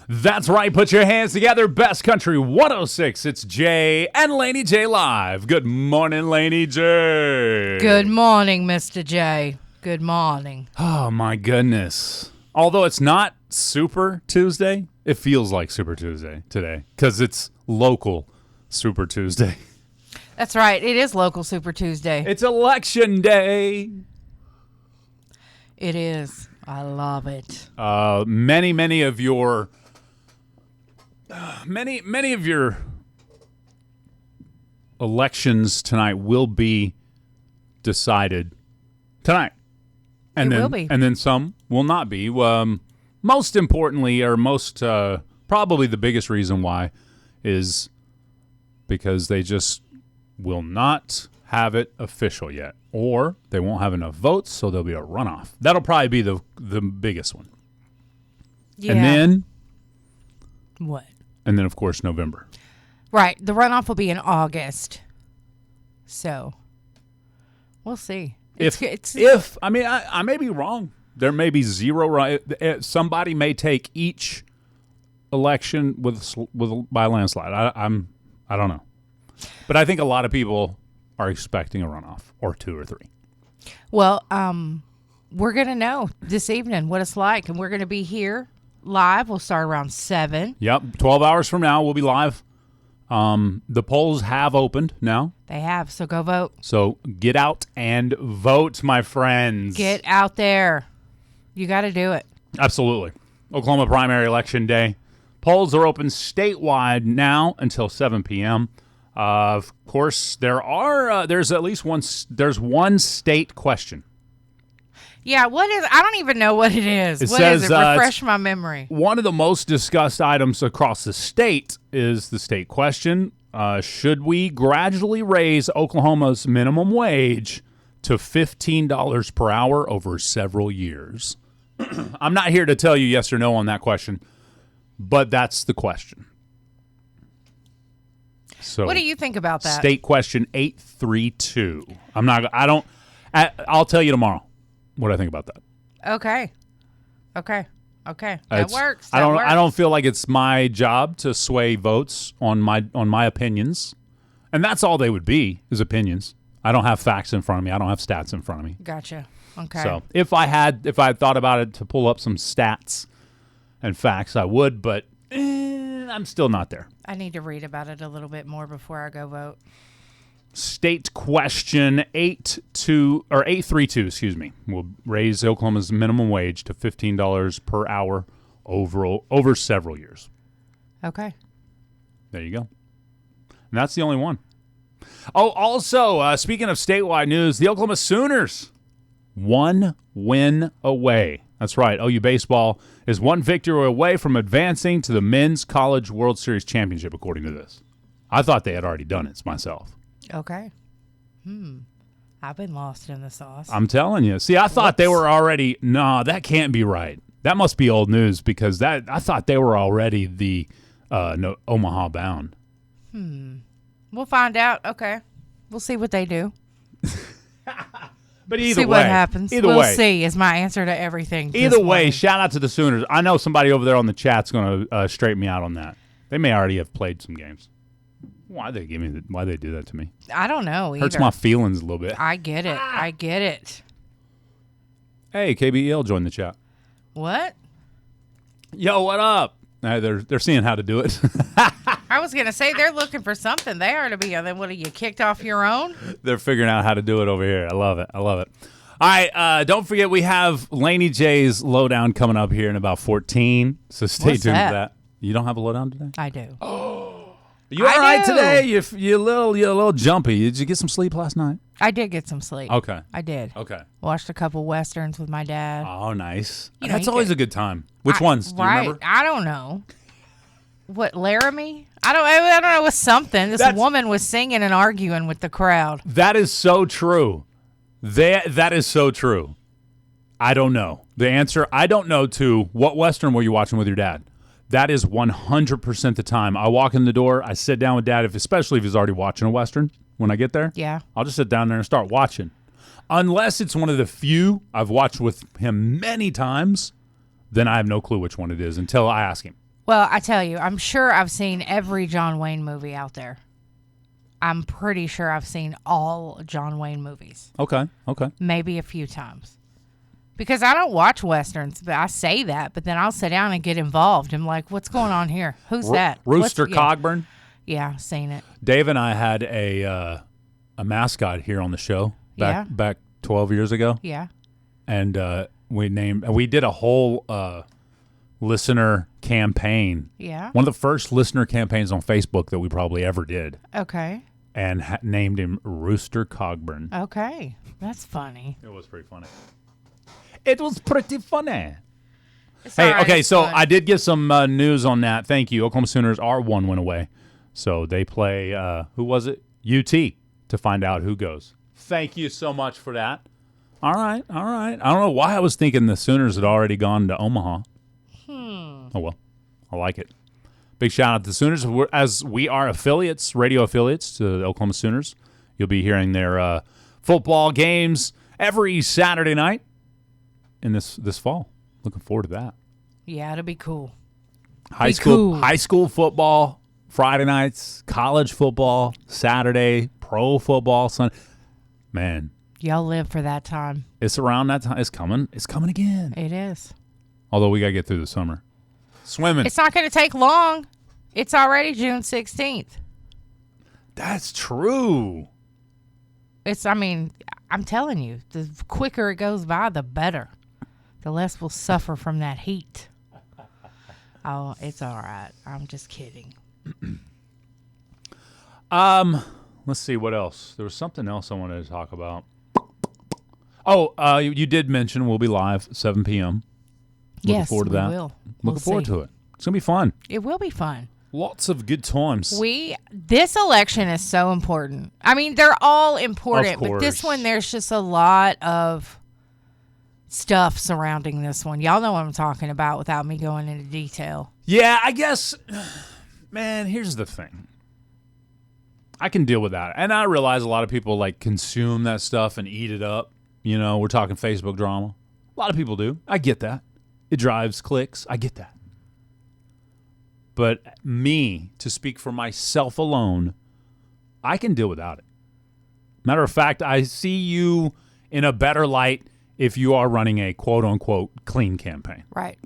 That's right. Put your hands together. Best Country 106. It's Jay and Laney J live. Good morning, Laney J. Good morning, Mr. J. Good morning. Oh, my goodness. Although it's not Super Tuesday, it feels like Super Tuesday today because it's local Super Tuesday. That's right. It is local Super Tuesday. It's Election Day. It is. I love it. Many of your elections tonight will be decided tonight, and It then will be. and then some will not be. Most importantly, or most probably the biggest reason why is because they just will not have it official yet, or they won't have enough votes, so there'll be a runoff. That'll probably be the biggest one. Yeah. And then What? And then, of course, November. Right. The runoff will be in August. So, we'll see. I mean, I may be wrong. There may be zero right. Somebody may take each election by a landslide. I don't know. But I think a lot of people are expecting a runoff or two or three. Well, we're going to know this evening what it's like, and we're going to be here live. We'll start around 7. Yep, 12 hours from now, we'll be live. The polls have opened now. They have, so go vote. So get out and vote, my friends. Get out there. You got to do it. Absolutely. Oklahoma primary election day. Polls are open statewide now until 7 p.m. Of course, there's at least one state question. Yeah, what is? I don't even know what it is. What is it? Refresh my memory. One of the most discussed items across the state is the state question. Should we gradually raise Oklahoma's minimum wage to $15 per hour over several years? I'm not here to tell you yes or no on that question, but that's the question. So, what do you think about that? State question 832. I'll tell you tomorrow what I think about that. Okay. That works. I don't feel like it's my job to sway votes on my opinions, and that's all they would be is opinions. I don't have facts in front of me. I don't have stats in front of me. Gotcha. Okay. So if I had thought about it to pull up some stats and facts, I would, but I'm still not there. I need to read about it a little bit more before I go vote. State question 832, excuse me, will raise Oklahoma's minimum wage to $15 per hour over several years. Okay. There you go. And that's the only one. Oh, also, speaking of statewide news, the Oklahoma Sooners, 1 win away. That's right. OU baseball is 1 victory away from advancing to the Men's College World Series Championship, according to this. I thought they had already done it myself. Okay. I've been lost in the sauce. I'm telling you. See, I thought they were already. No, that can't be right. That must be old news because I thought they were already the Omaha bound. We'll find out. Okay. We'll see what they do. But either see way, what happens. We'll see is my answer to everything. Either way, shout out to the Sooners. I know somebody over there on the chat's going to straighten me out on that. They may already have played some games. Why they do that to me? I don't know either. Hurts my feelings a little bit. I get it. Hey, KBEL joined the chat. What? Yo, what up? They're seeing how to do it. I was gonna say they're looking for something. They are to be. Then what are you kicked off your own? They're figuring out how to do it over here. I love it. All right, don't forget we have Laney J's lowdown coming up here in about 14. So stay tuned for that. You don't have a lowdown today? I do. You all right today? You're a little jumpy. Did you get some sleep last night? I did get some sleep. Okay. I did. Okay. Watched a couple Westerns with my dad. Oh, nice. You That's always a good time. Which ones? Do you remember? I don't know. What, Laramie? I don't know. It was something. This woman was singing and arguing with the crowd. That is so true. That is so true. I don't know. The answer, I don't know to what Western were you watching with your dad? That is 100% the time. I walk in the door, I sit down with Dad, especially if he's already watching a Western when I get there. Yeah. I'll just sit down there and start watching. Unless it's one of the few I've watched with him many times then I have no clue which one it is until I ask him. Well, I tell you, I'm sure I've seen every John Wayne movie out there. I'm pretty sure I've seen all John Wayne movies. Okay. Maybe a few times. Because I don't watch Westerns, but I say that, but then I'll sit down and get involved. I'm like, what's going on here? Who's that? Rooster Cogburn? Yeah, seen it. Dave and I had a mascot here on the show back 12 years ago. Yeah. And we did a whole listener campaign. Yeah. One of the first listener campaigns on Facebook that we probably ever did. Okay. And named him Rooster Cogburn. Okay. That's funny. It was pretty funny. Hey, Right, okay, so fun. I did get some news on that. Thank you. Oklahoma Sooners are 1 win away. So they play, who was it? UT to find out who goes. Thank you so much for that. All right. I don't know why I was thinking the Sooners had already gone to Omaha. Oh, well. I like it. Big shout out to the Sooners. As we are affiliates, radio affiliates to the Oklahoma Sooners, you'll be hearing their football games every Saturday night in this fall. Looking forward to that. Yeah, it'll be cool. High school football Friday nights, college football Saturday, pro football Sunday. Man, y'all live for that time. it's around that time. It's coming again. It is. Although we got to get through the summer. Swimming. It's not going to take long. It's already June 16th. That's true. I'm telling you, the quicker it goes by, the better. The less we'll suffer from that heat. Oh, it's all right. I'm just kidding. Let's see what else. There was something else I wanted to talk about. Oh, you did mention we'll be live 7 p.m. Looking forward to that. We will. Looking forward to it. It's gonna be fun. It will be fun. Lots of good times. This election is so important. I mean, they're all important, but this one, there's just a lot of stuff surrounding this one. Y'all know what I'm talking about without me going into detail. Yeah, I guess, man, here's the thing. I can deal with that. And I realize a lot of people like consume that stuff and eat it up. You know, we're talking Facebook drama. A lot of people do. I get that. It drives clicks. I get that. But me, to speak for myself alone, I can deal without it. Matter of fact, I see you in a better light if you are running a quote-unquote clean campaign. Right.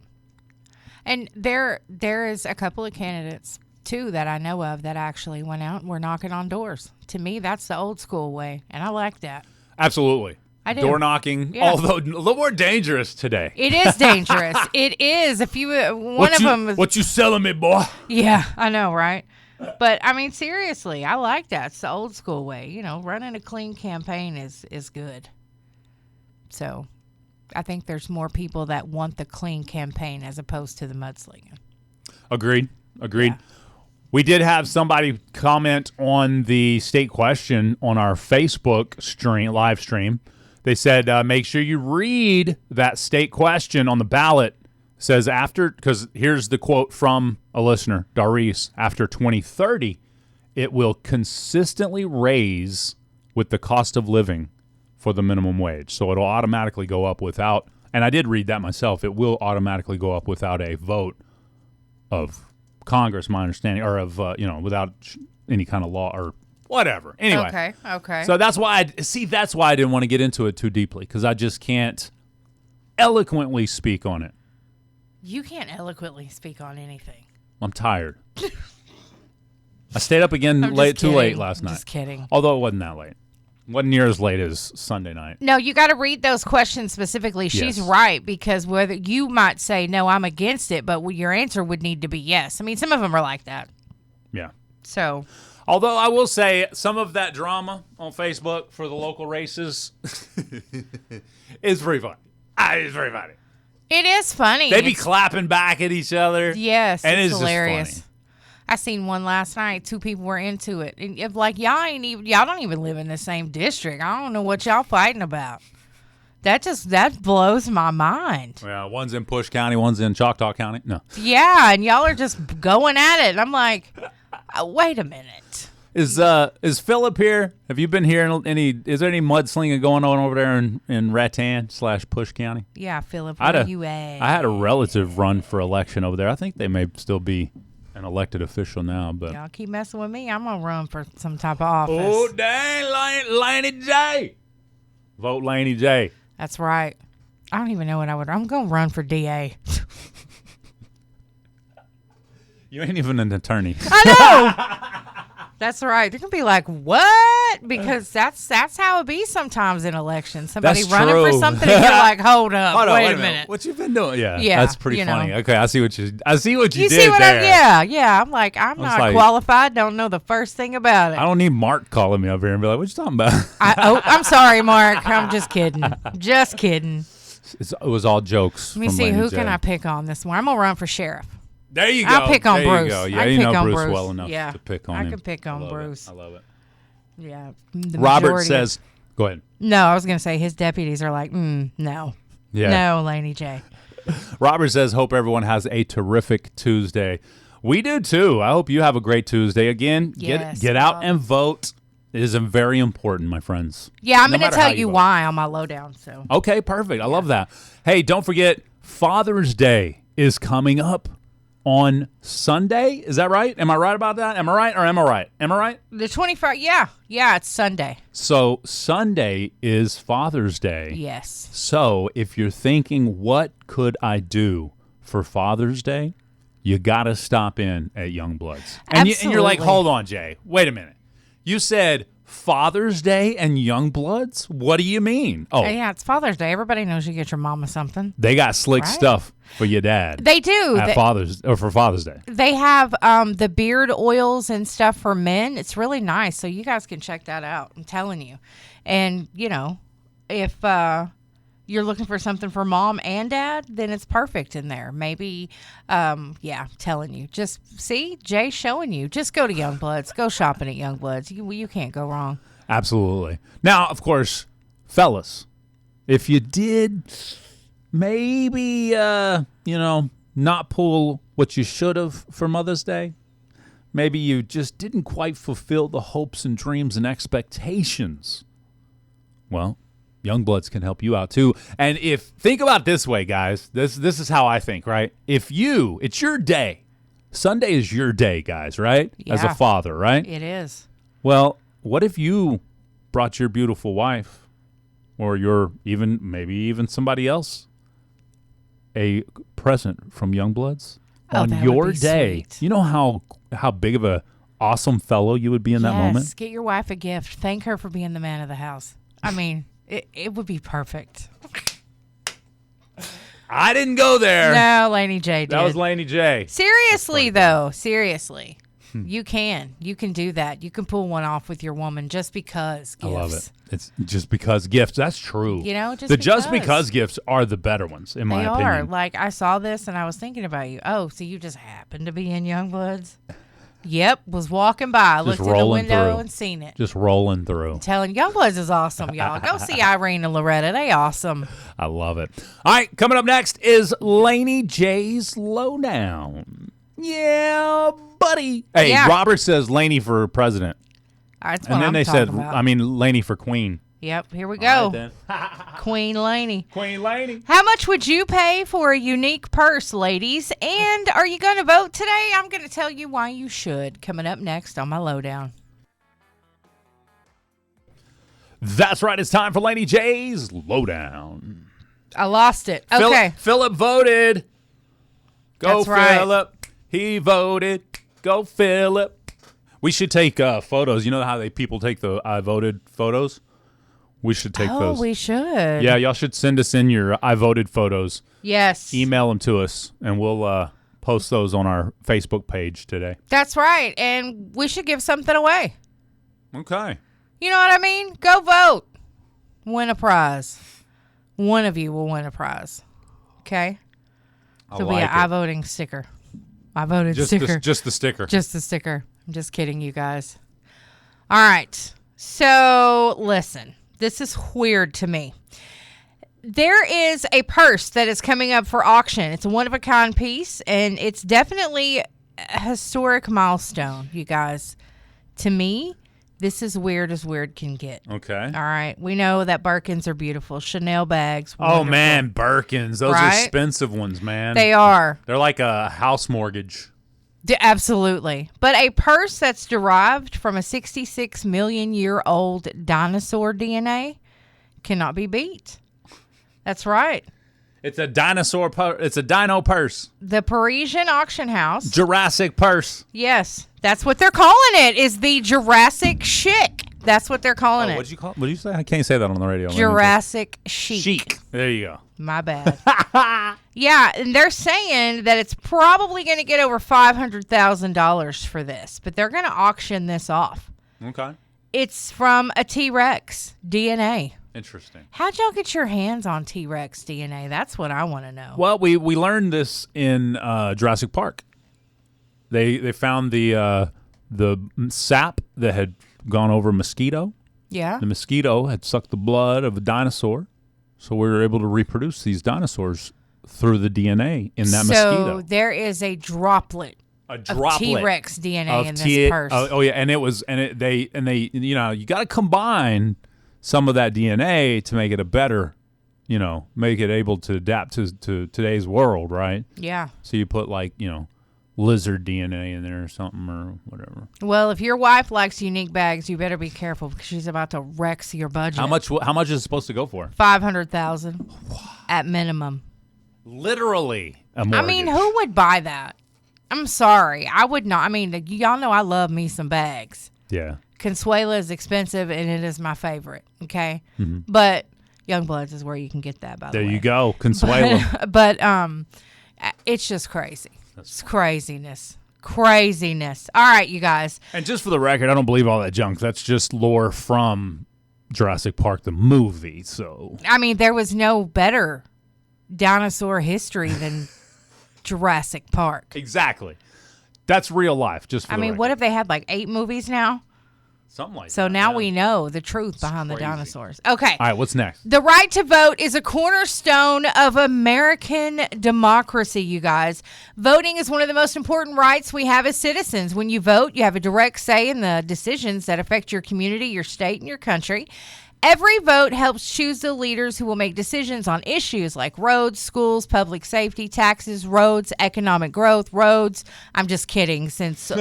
And there is a couple of candidates, too, that I know of that actually went out and were knocking on doors. To me, that's the old school way, and I like that. Absolutely. I do. Door knocking, although a little more dangerous today. It is dangerous. It is. If you What you selling me, boy? Yeah, I know, right? But I mean, seriously, I like that. It's the old school way. You know, running a clean campaign is good. So, I think there's more people that want the clean campaign as opposed to the mudslinging. Agreed. Yeah. We did have somebody comment on the state question on our Facebook live stream. They said, make sure you read that state question on the ballot. It says because here's the quote from a listener, Darice, after 2030, it will consistently raise with the cost of living for the minimum wage. So it'll automatically go up without, and I did read that myself, it will automatically go up without a vote of Congress, my understanding, or of, without any kind of law or whatever. Anyway. Okay. So that's why I didn't want to get into it too deeply, because I just can't eloquently speak on it. You can't eloquently speak on anything. I'm tired. I stayed up again too late last night. Just kidding. Although it wasn't that late. Wasn't near as late as Sunday night. No, you got to read those questions specifically. She's right, because whether you might say, no, I'm against it, but your answer would need to be yes. I mean, some of them are like that. Yeah. So... Although I will say some of that drama on Facebook for the local races is pretty funny. It's very funny. It is funny. They be clapping back at each other. Yes, and it's it's hilarious. Just funny. I seen one last night. 2 people were into it. And if, like, y'all don't even live in the same district. I don't know what y'all fighting about. That blows my mind. Yeah, one's in Push County, one's in Choctaw County. No. Yeah, and y'all are just going at it. And I'm like, wait a minute. Is Philip here? Have you been hearing is there any mudslinging going on over there in Rattan/Push County? Yeah, Philip, where you at? I had a relative run for election over there. I think they may still be an elected official now, but y'all keep messing with me, I'm gonna run for some type of office. Oh dang, Laney J. Vote Laney J. That's right. I don't even know what I'm gonna run for DA. You ain't even an attorney. I know. That's right. They're gonna be like, "What?" Because that's how it be sometimes in elections. Somebody That's running true. for something, and you're like, "Hold up, wait a minute. What you been doing?" Yeah, Yeah, that's pretty funny. Okay, I see what you did You see what there. yeah. I'm like, I'm not like- qualified. Don't know the first thing about it. I don't need Mark calling me up here and be like, "What you talking about?" I'm sorry, Mark. I'm just kidding. Just kidding. It was all jokes. Let me see. Who can I pick on this one? I'm gonna run for sheriff. There you go. I'll pick on there Bruce. You go. Yeah, I you pick know on Bruce Bruce. well enough Yeah. to pick on I him. can pick on love Bruce. I love it. Yeah. Robert majority says, "Go ahead." No, I was gonna say his deputies are like, no, Yeah. no, Laney J. Robert says, "Hope everyone has a terrific Tuesday." We do too. I hope you have a great Tuesday. Again, Yes, get out Bob. and vote. It is very important, my friends. Yeah, I'm No gonna matter how tell you you vote. why on my lowdown. So Okay, perfect. I love that. Hey, don't forget, Father's Day is coming up on Sunday. Is that right? Am I right about that? Am I right or am I right? Am I right? the 21st. Yeah, it's Sunday. So Sunday is Father's Day. Yes. So if you're thinking, what could I do for Father's Day? You got to stop in at Youngbloods. And you're like, Absolutely. hold on, Jay. Wait a minute. You said Father's Day and Youngbloods? What do you mean? Oh, Yeah, it's Father's Day. Everybody knows you get your mama something. they got slick Right. stuff for your dad. They do. at for Father's Day. They have the beard oils and stuff for men. It's really nice. So you guys can check that out. I'm telling you. And, if you're looking for something for mom and dad, then it's perfect in there. Maybe, telling you. Just see, Jay showing you. Just go to Youngbloods. Go shopping at Youngbloods. You can't go wrong. Absolutely. Now, of course, fellas, if you did maybe, not pull what you should have for Mother's Day, maybe you just didn't quite fulfill the hopes and dreams and expectations, well, Youngbloods can help you out too. And think about it this way, guys. This is how I think, right? It's your day. Sunday is your day, guys, right? As a Yeah. father, right? It is. Well, what if you brought your beautiful wife or maybe even somebody else a present from Youngbloods on that would your be day? sweet. You know how big of a awesome fellow you would be in that moment? Get your wife a gift. Thank her for being the man of the house. I mean, it would be perfect. I didn't go there. No, Laney J did. That was Laney J. Seriously, though. Seriously. You can do that. You can pull one off with your woman just because gifts. I love it. It's just because gifts. That's true. Just because because gifts are the better ones, in my They opinion. are. Like, I saw this and I was thinking about you. Oh, so you just happened to be in Youngbloods? Yep, was walking by, Just looked in the rolling window through. and seen it. Just rolling through. Telling Youngbloods is awesome, y'all. Go see Irene and Loretta. They awesome. I love it. All right, coming up next is Laney J's Lowdown. Yeah, buddy. Hey, Yeah. Robert says Laney for president. That's what And then I'm they said, talking about. Laney for queen. Yep, here we All go. right, Queen Laney. Queen Laney. How much would you pay for a unique purse, ladies? And are you going to vote today? I'm going to tell you why you should. Coming up next on my Lowdown. That's right. It's time for Laney J's Lowdown. I lost it. Okay. Philip voted. Go, That's right. Philip. He voted. Go, Philip. We should take photos. You know how people take the I voted photos? We should take those. Oh, we should. Yeah, y'all should send us in your I voted photos. Yes. Email them to us, and we'll post those on our Facebook page today. That's right. And we should give something away. Okay. You know what I mean? Go vote. Win a prize. One of you will win a prize. Okay? There'll be an I voting sticker. I voted sticker. Just the sticker. Just the sticker. I'm just kidding, you guys. All right. So, listen. This is weird to me. There is a purse that is coming up for auction. It's a one-of-a-kind piece, and it's definitely a historic milestone, you guys. To me, this is weird as weird can get. Okay. All right. We know that Birkins are beautiful. Chanel bags. Oh, wonderful. man, Birkins. Those are Right? expensive ones, man. They are. They're like a house mortgage. Absolutely. But a purse that's derived from a 66 million year old dinosaur DNA cannot be beat. That's right. It's a dinosaur it's a dino purse. The Parisian auction house. Jurassic purse. Yes. That's what they're calling it, is the Jurassic Chic. That's what they're calling it. What'd you call it? What'd you say? I can't say that on the radio. Jurassic Chic. Chic. There you go. My bad. Yeah, and they're saying that it's probably going to get over $500,000 for this, but they're going to auction this off. Okay. It's from a T-Rex DNA. Interesting. How'd y'all get your hands on T-Rex DNA? That's what I want to know. Well, we learned this in Jurassic Park. They found the sap that had gone over a mosquito. Yeah. The mosquito had sucked the blood of a dinosaur, so we were able to reproduce these dinosaurs through the DNA in that mosquito. So there is a droplet of T-Rex DNA in this purse. Oh yeah, and they you know, you got to combine some of that DNA to make it a better, you know, make it able to adapt to today's world, right? Yeah. So you put like, you know, lizard DNA in there or something or whatever. Well, if your wife likes unique bags, you better be careful because she's about to wreck your budget. How much is it supposed to go for? $500,000 at minimum. Literally a mortgage. I mean, who would buy that? I'm sorry. I would not. I mean, y'all know I love me some bags. Yeah. Consuela is expensive, and it is my favorite, okay? Mm-hmm. But Youngbloods is where you can get that, by the way. There you go. Consuela. But it's just crazy. It's craziness. Craziness. All right, you guys. And just for the record, I don't believe all that junk. That's just lore from Jurassic Park, the movie. So I mean, there was no better dinosaur history than Jurassic Park. exactly. That's real life. Just for I the mean, record. what if they had like 8 movies now? Something like that. So now yeah. we know the truth behind the crazy. dinosaurs. Okay. All right, what's next? The right to vote is a cornerstone of American democracy, you guys. Voting is one of the most important rights we have as citizens. When you vote, you have a direct say in the decisions that affect your community, your state, and your country. Every vote helps choose the leaders who will make decisions on issues like roads, schools, public safety, taxes, roads, economic growth, roads. I'm just kidding, since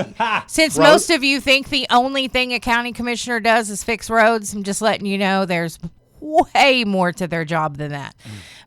most of you think the only thing a county commissioner does is fix roads. I'm just letting you know there's way more to their job than that.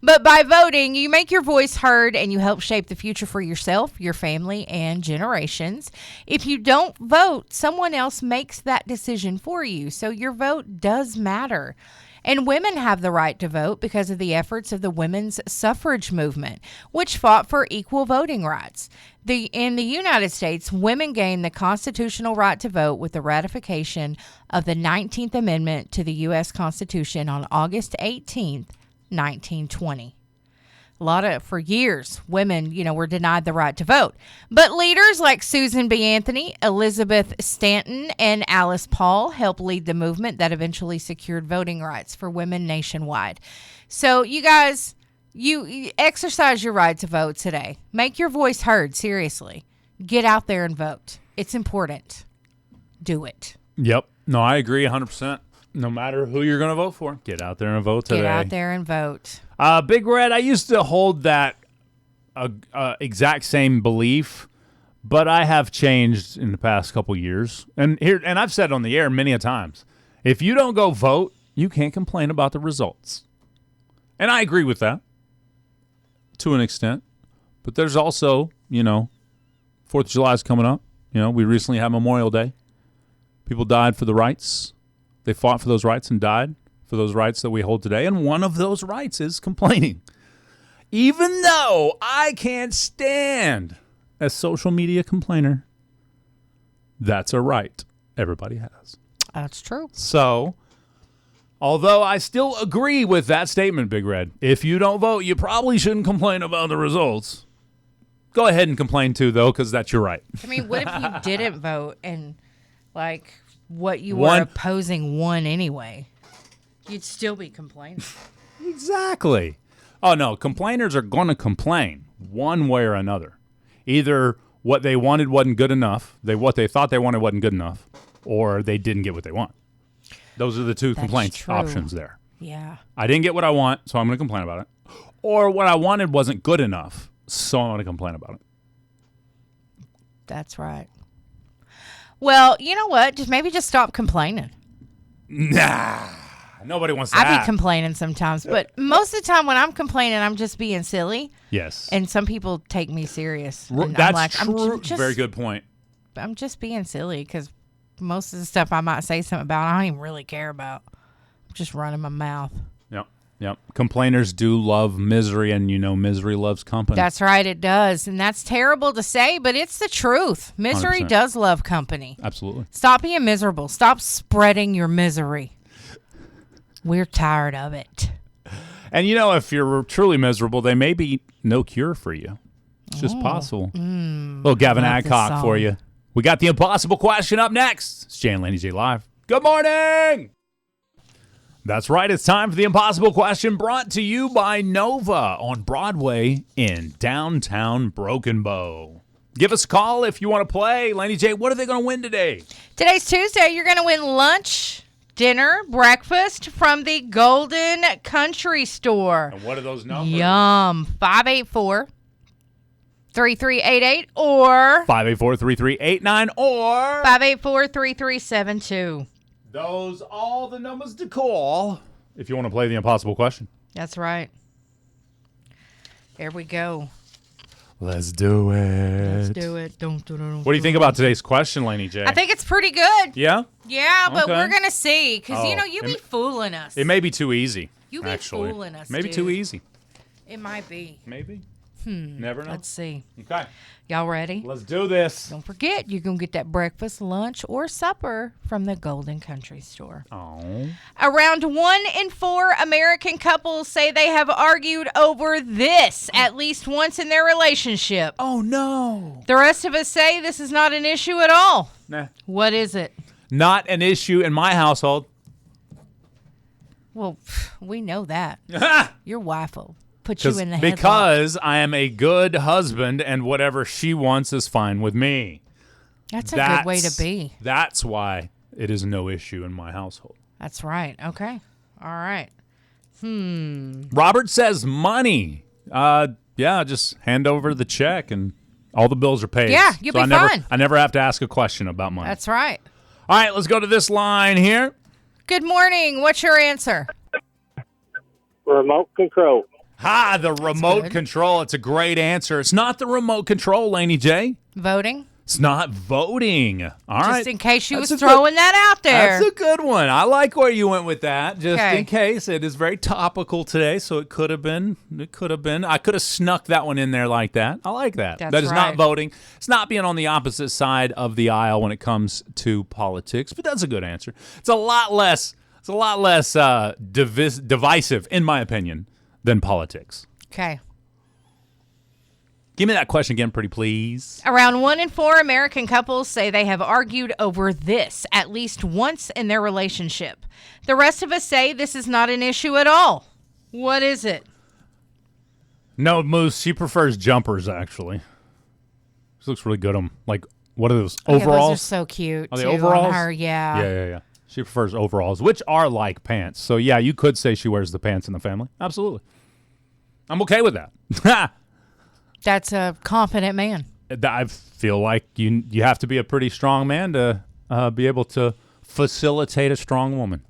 But by voting, you make your voice heard and you help shape the future for yourself, your family, and generations. If you don't vote, someone else makes that decision for you. So your vote does matter. And women have the right to vote because of the efforts of the women's suffrage movement, which fought for equal voting rights. In the United States, women gained the constitutional right to vote with the ratification of the 19th Amendment to the U.S. Constitution on August 18th, 1920. For years, women, were denied the right to vote. But leaders like Susan B. Anthony, Elizabeth Stanton, and Alice Paul helped lead the movement that eventually secured voting rights for women nationwide. So, you guys, you exercise your right to vote today. Make your voice heard, seriously. Get out there and vote. It's important. Do it. Yep. No, I agree 100%. No matter who you're going to vote for, get out there and vote today. Get out there and vote. Big Red, I used to hold that exact same belief, but I have changed in the past couple years. And I've said on the air many a times, if you don't go vote, you can't complain about the results. And I agree with that to an extent. But there's also, 4th of July is coming up. We recently had Memorial Day. People died for the rights. They fought for those rights and died for those rights that we hold today. And one of those rights is complaining. Even though I can't stand a social media complainer, that's a right everybody has. That's true. So, although I still agree with that statement, Big Red, if you don't vote, you probably shouldn't complain about the results. Go ahead and complain too, though, because that's your right. I mean, what if you didn't vote and, what you were opposing won anyway? You'd still be complaining. Exactly. Oh, no. Complainers are going to complain one way or another. Either what they wanted wasn't good enough, what they thought they wanted wasn't good enough, or they didn't get what they want. Those are the two complaints options there. Yeah. I didn't get what I want, so I'm going to complain about it. Or what I wanted wasn't good enough, so I'm going to complain about it. That's right. Well, you know what? Just stop complaining. Nah. Nobody wants that. I be complaining sometimes, but most of the time when I'm complaining, I'm just being silly. Yes. And some people take me serious. And That's I'm like, true. Very good point. I'm just being silly because most of the stuff I might say something about, I don't even really care about. I'm just running my mouth. Yep. Complainers do love misery, and misery loves company. That's right, it does. And that's terrible to say, but it's the truth. Misery 100%. does love company. Absolutely. Stop being miserable. Stop spreading your misery. We're tired of it. And if you're truly miserable, there may be no cure for you. It's just possible. Little Gavin Adcock for you. We got the impossible question up next. It's Jay and Laney J live. Good morning. That's right. It's time for the impossible question, brought to you by Nova on Broadway in downtown Broken Bow. Give us a call if you want to play. Laney J, what are they going to win today? Today's Tuesday. You're going to win lunch, dinner, breakfast from the Golden Country Store. And what are those numbers? Yum. 584-3388 or 584-3389 or 584-3372. Those all the numbers to call if you want to play the impossible question. That's right. There we go. Let's do it. Let's do it. What do you think about today's question, Laney J? I think it's pretty good. Yeah? Yeah, but Okay. we're going to see because, Oh, you be fooling us. It may be too easy. You be actually. fooling us, Maybe dude. too easy. It might be. Maybe. Never know. Let's see. Okay. Y'all ready? Let's do this. Don't forget, you're going to get that breakfast, lunch, or supper from the Golden Country Store. Oh. Around 1 in 4 American couples say they have argued over this at least once in their relationship. Oh, no. The rest of us say this is not an issue at all. Nah. What is it? Not an issue in my household. Well, we know that. Your wife will put you in the headlock. Because I am a good husband and whatever she wants is fine with me. That's a good way to be. That's why it is no issue in my household. That's right. Okay. All right. Robert says money. Just hand over the check and all the bills are paid. Yeah, you'll be fine. I never have to ask a question about money. That's right. All right, let's go to this line here. Good morning. What's your answer? Remote control. The remote good. control. It's a great answer. It's not the remote control, Laney J. Voting? It's not voting. All right. Just in case you was That's throwing that out there. That's a good one. I like where you went with that. Just Okay. in case. It is very topical today, so it could have been. I could have snuck that one in there like that. I like that. That's That is not right. voting. It's not being on the opposite side of the aisle when it comes to politics, but that's a good answer. It's a lot less divisive, in my opinion, than politics. Okay. Give me that question again, pretty please. Around 1 in 4 American couples say they have argued over this at least once in their relationship. The rest of us say this is not an issue at all. What is it? No, Moose, she prefers jumpers, actually. She looks really good on, like, what are those, overalls? Those are so cute. Are they too, overalls? On her, yeah. Yeah. She prefers overalls, which are like pants. So, yeah, you could say she wears the pants in the family. Absolutely. I'm okay with that. That's a confident man. I feel like you have to be a pretty strong man to be able to facilitate a strong woman.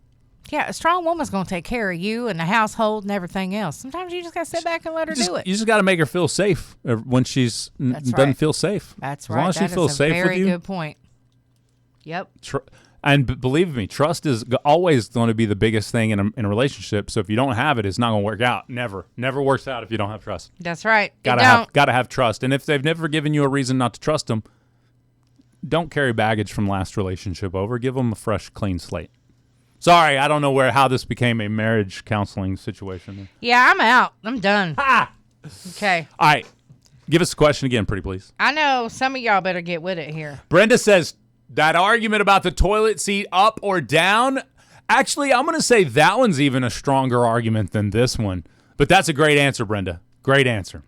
Yeah, a strong woman's going to take care of you and the household and everything else. Sometimes you just got to sit back and let her do it. You just got to make her feel safe when she's doesn't right. feel safe. That's as right. long as she feels safe with you. Very good point. Yep. And believe me, trust is always going to be the biggest thing in a relationship. So if you don't have it, it's not going to work out. Never works out if you don't have trust. That's right. Gotta have trust. And if they've never given you a reason not to trust them, don't carry baggage from last relationship over. Give them a fresh, clean slate. Sorry, I don't know how this became a marriage counseling situation. Yeah, I'm out. I'm done. Ha! Okay. All right. Give us the question again, pretty please. I know some of y'all better get with it here. Brenda says, that argument about the toilet seat up or down, actually, I'm going to say that one's even a stronger argument than this one. But that's a great answer, Brenda. Great answer.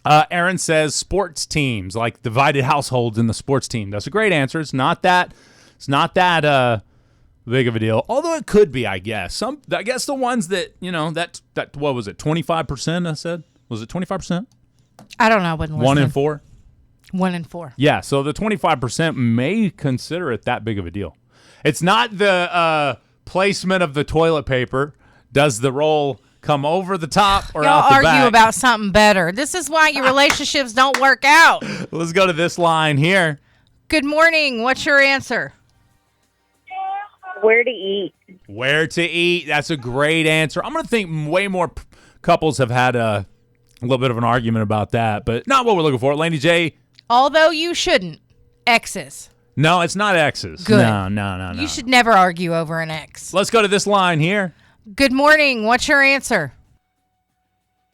Aaron says sports teams, like divided households in the sports team. That's a great answer. It's not that It's not that big of a deal. Although it could be, I guess. I guess the ones that, that what was it, 25%, I said? Was it 25%? I don't know. I wasn't listening. 1 in 4? 1 in 4. Yeah, so the 25% may consider it that big of a deal. It's not the placement of the toilet paper. Does the roll come over the top or Y'all out the back? argue about something better. This is why your relationships don't work out. Let's go to this line here. Good morning. What's your answer? Where to eat. Where to eat. That's a great answer. I'm going to think way more couples have had a little bit of an argument about that, but not what we're looking for. Laney J. Although you shouldn't. Exes. No, it's not exes. Good. No. You should never argue over an ex. Let's go to this line here. Good morning. What's your answer?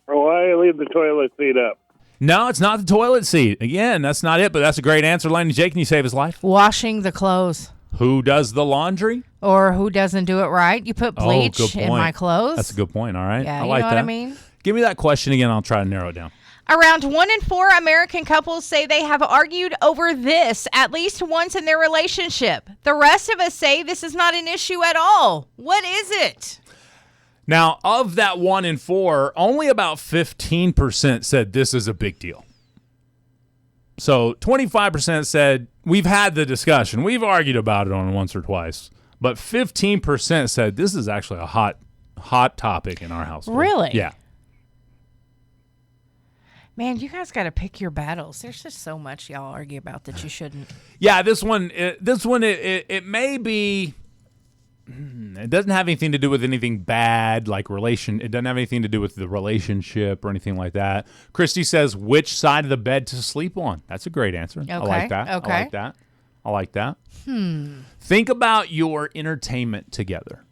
Why leave the toilet seat up? No, it's not the toilet seat. Again, that's not it, but that's a great answer. Laney J, can you save his life? Washing the clothes. Who does the laundry? Or who doesn't do it right? You put bleach good in point. my clothes. That's a good point. All right. Yeah, I you like know that. what I mean? Give me that question again. I'll try to narrow it down. Around 1 in 4 American couples say they have argued over this at least once in their relationship. The rest of us say this is not an issue at all. What is it? Now, of that 1 in 4, only about 15% said this is a big deal. So 25% said we've had the discussion. We've argued about it on once or twice. But 15% said this is actually a hot topic in our household. Really? Yeah. Man, you guys got to pick your battles. There's just so much y'all argue about that you shouldn't. Yeah, this one, it may be. It doesn't have anything to do with anything bad, like It doesn't have anything to do with the relationship or anything like that. Christy says, which side of the bed to sleep on? That's a great answer. Okay. I like that. Okay. I like that. Think about your entertainment together.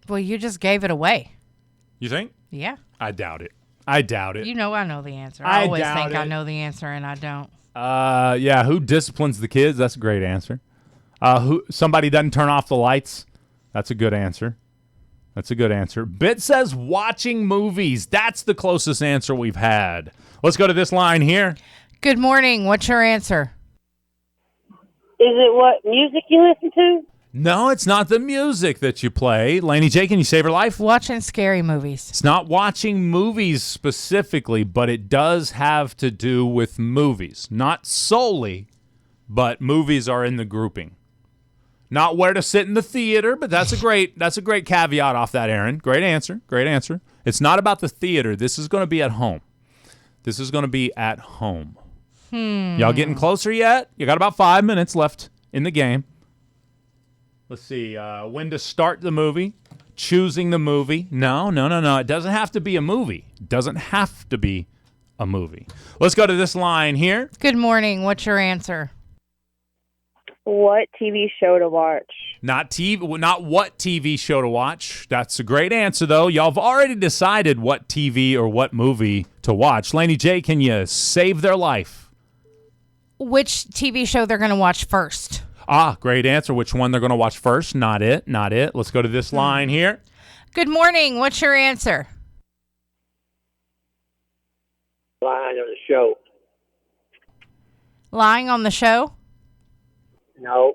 Well, you just gave it away. You think? Yeah. I doubt it. You know I know the answer. I always think I know the answer, and I don't. Yeah, who disciplines the kids? That's a great answer. Somebody doesn't turn off the lights? That's a good answer. Bit says watching movies. That's the closest answer we've had. Let's go to this line here. Good morning. What's your answer? Is it what music you listen to? No, it's not the music that you play. Laney J, can you save her life? Watching scary movies. It's not watching movies specifically, but it does have to do with movies. Not solely, but movies are in the grouping. Not where to sit in the theater, but that's a great caveat off that, Aaron. Great answer. It's not about the theater. This is going to be at home. Y'all getting closer yet? You got about 5 minutes left in the game. Let's see. When to start the movie. Choosing the movie. No. It doesn't have to be a movie. Let's go to this line here. Good morning. What's your answer? What TV show to watch? Not what TV show to watch. That's a great answer, though. Y'all have already decided what TV or what movie to watch. Laney J, can you save their life? Which TV show they're going to watch first? Great answer. Which one they're going to watch first? Not it. Let's go to this line here. Good morning. What's your answer? Line on the show. Lying on the show? No.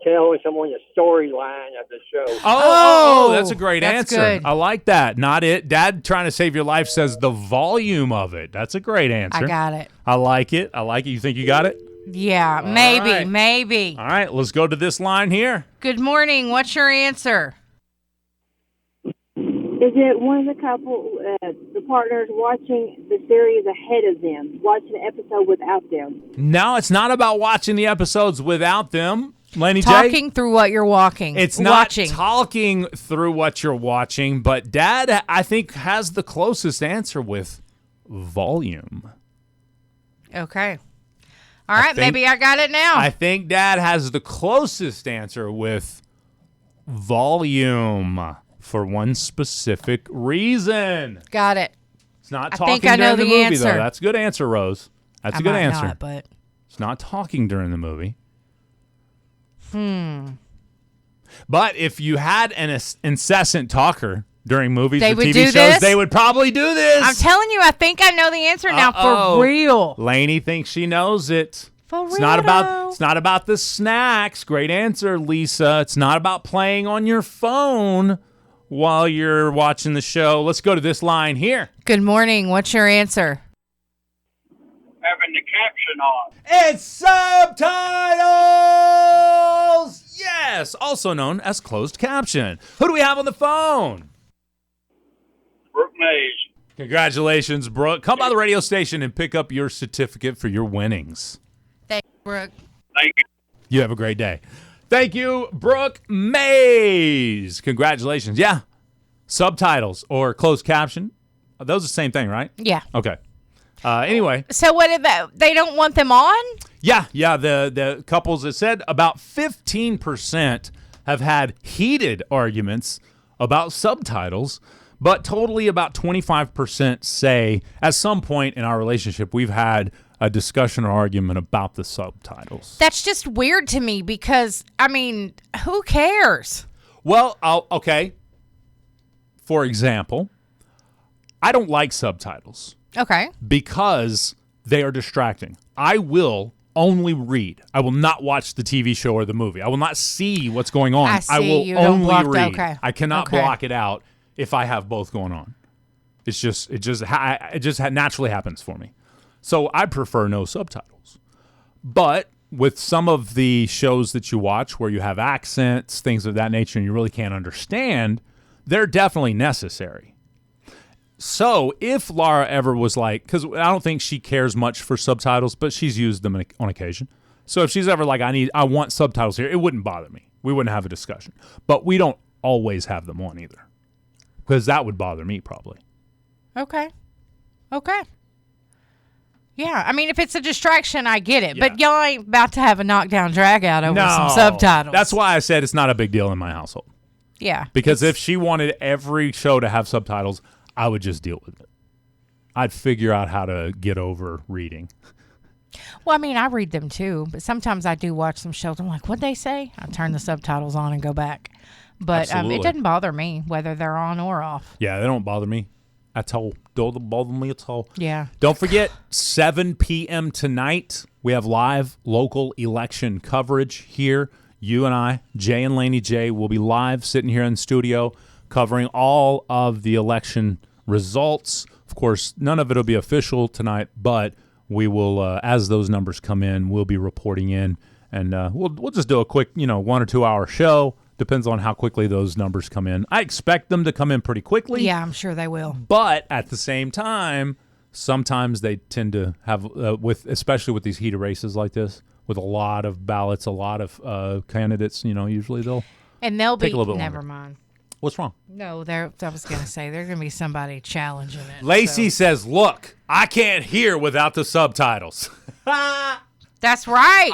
Telling someone the storyline of the show. Oh, that's a great that's answer. Good. I like that. Not it. Dad trying to save your life says the volume of it. That's a great answer. I got it. I like it. You think you got it? Yeah, All maybe. right. All right, let's go to this line here. Good morning. What's your answer? Is it one of the couple, the partners watching the series ahead of them, watching the episode without them? No, it's not about watching the episodes without them. Laney J? Talking through what you're watching. It's not talking through what you're watching, but Dad, I think, has the closest answer with volume. Okay. All right, maybe I got it now. I think Dad has the closest answer with volume for one specific reason. Got it. It's not I talking think I know during the the movie, answer. though. That's a good answer, Rose. That's a good might answer. Not, but it's not talking during the movie. But if you had an incessant talker during movies or TV shows, they would probably do this. I'm telling you, I think I know the answer now for real. Laney thinks she knows it. For It's not about the snacks. Great answer, Lisa. It's not about playing on your phone while you're watching the show. Let's go to this line here. Good morning. What's your answer? Having the caption on. It's subtitles! Yes, also known as closed caption. Who do we have on the phone? Brooke Mays. Congratulations, Brooke. Come by the radio station and pick up your certificate for your winnings. Thanks, Brooke. Thank you. You have a great day. Thank you, Brooke Mays. Congratulations. Yeah, subtitles or closed caption. Those are the same thing, right? Yeah. Okay. Anyway. So what did that? They don't want them on? Yeah. The couples that said about 15% have had heated arguments about subtitles, but totally about 25% say at some point in our relationship we've had a discussion or argument about the subtitles. That's just weird to me because, I mean, who cares? Well, okay. For example, I don't like subtitles. Okay. Because they are distracting. I will only read. I will not watch the TV show or the movie. I will not see what's going on. I see. I will You don't only block read. okay. I cannot Okay. block it out if I have both going on. It just naturally happens for me. So I prefer no subtitles. But with some of the shows that you watch where you have accents, things of that nature, and you really can't understand, they're definitely necessary. So if Laura ever was like, because I don't think she cares much for subtitles, but she's used them on occasion. So if she's ever like, I want subtitles here, it wouldn't bother me. We wouldn't have a discussion. But we don't always have them on either, because that would bother me probably. Okay. Yeah, I mean, if it's a distraction, I get it. Yeah. But y'all ain't about to have a knockdown drag out over some subtitles. That's why I said it's not a big deal in my household. Yeah. Because if she wanted every show to have subtitles, I would just deal with it. I'd figure out how to get over reading. Well, I mean, I read them too, but sometimes I do watch some shows. I'm like, what'd they say? I turn the subtitles on and go back. But it Absolutely. doesn't bother me whether they're on or off. Yeah, they don't bother me at all. Don't bother me at all. Yeah. Don't forget, 7 p.m. tonight, we have live local election coverage here. You and I, Jay and Laney J, will be live sitting here in the studio covering all of the election results. Of course, none of it will be official tonight, but we will, as those numbers come in, we'll be reporting in, and we'll just do a quick, 1 or 2 hour show. Depends on how quickly those numbers come in. I expect them to come in pretty quickly. Yeah, I'm sure they will. But at the same time, sometimes they tend to have, especially with these heated races like this, with a lot of ballots, a lot of candidates, usually they'll They'll take be, a little bit never longer. mind. What's wrong? No, I was going to say, there's going to be somebody challenging it. Lacey so. says, look, I can't hear without the subtitles. That's right.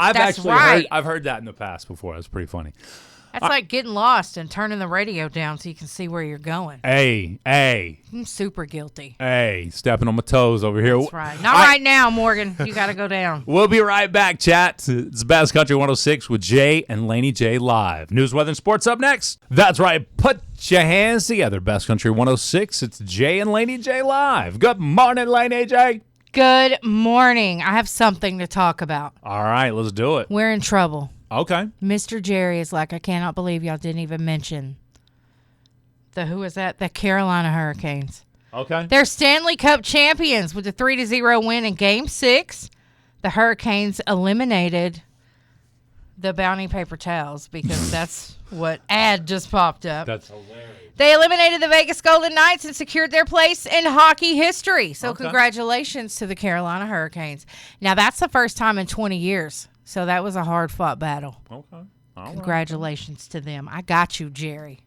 I've heard that in the past before. That's pretty funny. That's like getting lost and turning the radio down so you can see where you're going. Hey, I'm super guilty. stepping on my toes over here. That's right. Not right now, Morgan. You got to go down. We'll be right back, chat. It's Best Country 106 with Jay and Laney J live. News, weather, and sports up next. That's right. Put your hands together. Best Country 106. It's Jay and Laney J live. Good morning, Laney J. Good morning. I have something to talk about. All right, let's do it. We're in trouble. Okay. Mr. Jerry is like, I cannot believe y'all didn't even mention who is that? The Carolina Hurricanes. Okay. They're Stanley Cup champions with a 3-0 win in Game 6. The Hurricanes eliminated the Bounty Paper Towels because that's what ad just popped up. That's hilarious. They eliminated the Vegas Golden Knights and secured their place in hockey history. So Okay. Congratulations to the Carolina Hurricanes. Now, that's the first time in 20 years. So that was a hard-fought battle. Okay. All Congratulations to them. I got you, Jerry.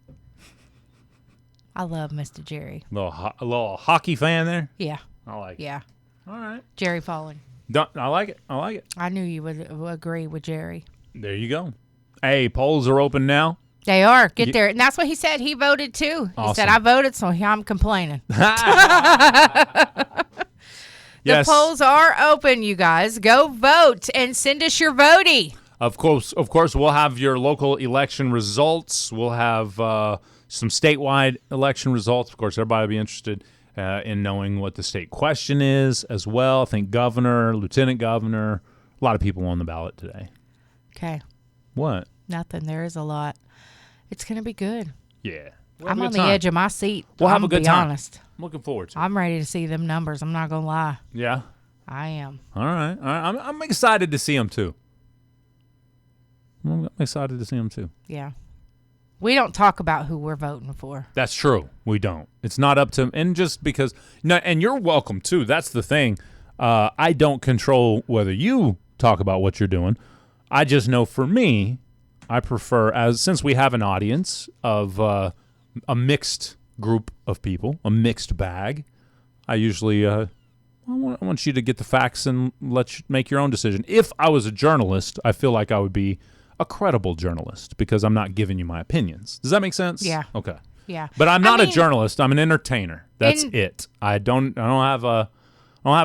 I love Mr. Jerry. right. A little hockey fan there. Yeah. I like it. Yeah. All right. Jerry Falling. I like it. I knew you would agree with Jerry. There you go. Hey, polls are open now. They are. Get there. And that's what he said. He voted, too. He Awesome. said, I voted, so I'm complaining. Yes. The polls are open, you guys. Go vote and send us your votey. Of course, we'll have your local election results. We'll have some statewide election results. Of course, everybody will be interested in knowing what the state question is as well. I think governor, lieutenant governor, A lot of people on the ballot today. Okay. What? Nothing. There is a lot. It's going to be good. Yeah. I'm on the edge of my seat. We'll have a gonna good be time. honest. I'm looking forward to it. I'm ready to see them numbers. I'm not going to lie. Yeah. I am. All right. I'm excited to see them too. I'm excited to see them too. Yeah. We don't talk about who we're voting for. That's true. We don't. It's not up to, and just because, no, and you're welcome too. That's the thing. I don't control whether you talk about what you're doing. I just know for me, I prefer, since we have an audience of a mixed group of people, a mixed bag, I usually, I want you to get the facts and let you make your own decision. If I was a journalist, I feel like I would be a credible journalist because I'm not giving you my opinions. Does that make sense? Yeah. Okay. Yeah. But I'm not a journalist. I'm an entertainer. That's it. I don't have a